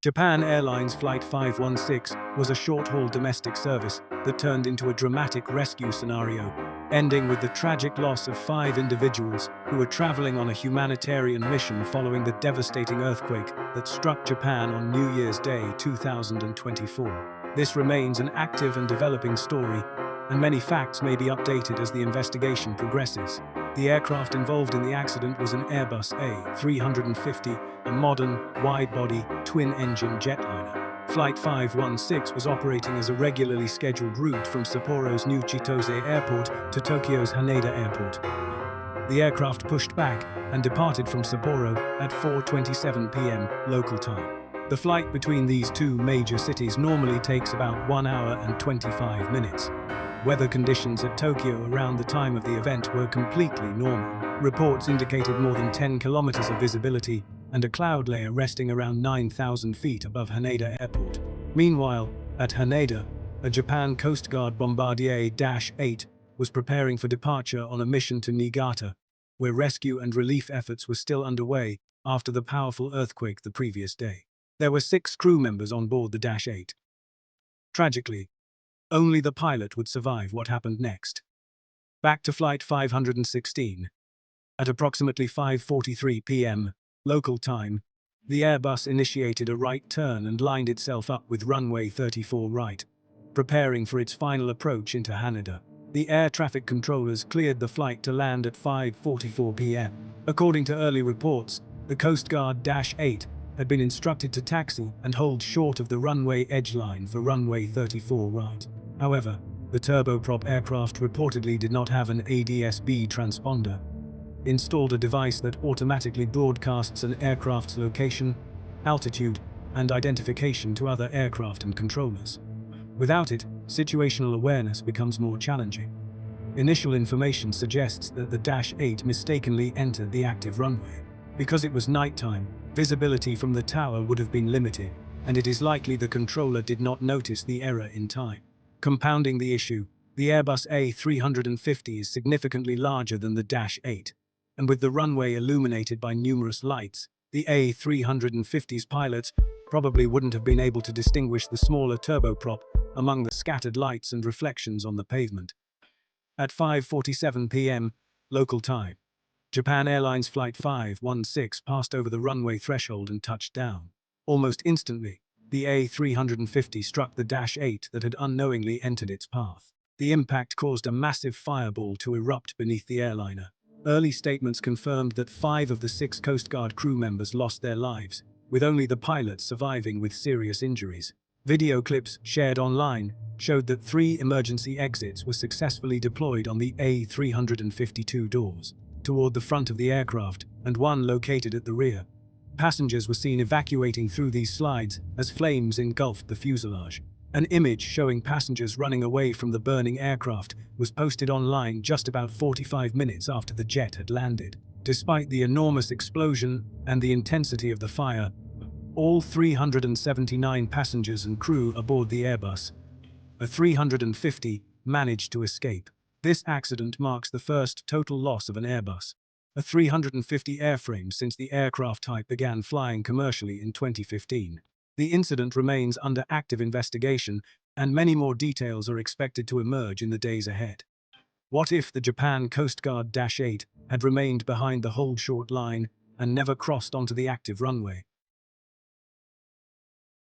Japan Airlines Flight 516 was a short-haul domestic service that turned into a dramatic rescue scenario, ending with the tragic loss of 5 individuals who were traveling on a humanitarian mission following the devastating earthquake that struck Japan on New Year's Day 2024. This remains an active and developing story, and many facts may be updated as the investigation progresses. The aircraft involved in the accident was an Airbus A350, a modern, wide-body, twin-engine jetliner. Flight 516 was operating as a regularly scheduled route from Sapporo's new Chitose Airport to Tokyo's Haneda Airport. The aircraft pushed back and departed from Sapporo at 4:27 p.m. local time. The flight between these two major cities normally takes about 1 hour and 25 minutes. Weather conditions at Tokyo around the time of the event were completely normal. Reports indicated more than 10 kilometers of visibility and a cloud layer resting around 9,000 feet above Haneda Airport. Meanwhile, at Haneda, a Japan Coast Guard Bombardier Dash 8 was preparing for departure on a mission to Niigata, where rescue and relief efforts were still underway after the powerful earthquake the previous day. There were 6 crew members on board the Dash 8. Tragically, only the pilot would survive what happened next. Back to Flight 516. At approximately 5:43 p.m. local time, the Airbus initiated a right turn and lined itself up with runway 34 right, preparing for its final approach into Haneda. The air traffic controllers cleared the flight to land at 5:44 p.m. According to early reports, the Coast Guard Dash 8 had been instructed to taxi and hold short of the runway edge line for runway 34 right. However, the turboprop aircraft reportedly did not have an ADS-B transponder, installed a device that automatically broadcasts an aircraft's location, altitude, and identification to other aircraft and controllers. Without it, situational awareness becomes more challenging. Initial information suggests that the Dash 8 mistakenly entered the active runway. Because it was nighttime, visibility from the tower would have been limited, and it is likely the controller did not notice the error in time. Compounding the issue, the Airbus A350 is significantly larger than the Dash 8, and with the runway illuminated by numerous lights, the A350's pilots probably wouldn't have been able to distinguish the smaller turboprop among the scattered lights and reflections on the pavement. At 5:47 p.m. local time, Japan Airlines Flight 516 passed over the runway threshold and touched down. Almost instantly, the A350 struck the Dash 8 that had unknowingly entered its path. The impact caused a massive fireball to erupt beneath the airliner. Early statements confirmed that 5 of the 6 Coast Guard crew members lost their lives, with only the pilot surviving with serious injuries. Video clips shared online showed that 3 emergency exits were successfully deployed on the A352 doors toward the front of the aircraft, and 1 located at the rear. Passengers were seen evacuating through these slides as flames engulfed the fuselage. An image showing passengers running away from the burning aircraft was posted online just about 45 minutes after the jet had landed. Despite the enormous explosion and the intensity of the fire, all 379 passengers and crew aboard the Airbus A350 managed to escape. This accident marks the first total loss of an Airbus A350 airframe since the aircraft type began flying commercially in 2015. The incident remains under active investigation, and many more details are expected to emerge in the days ahead. What if the Japan Coast Guard Dash 8 had remained behind the hold short line and never crossed onto the active runway?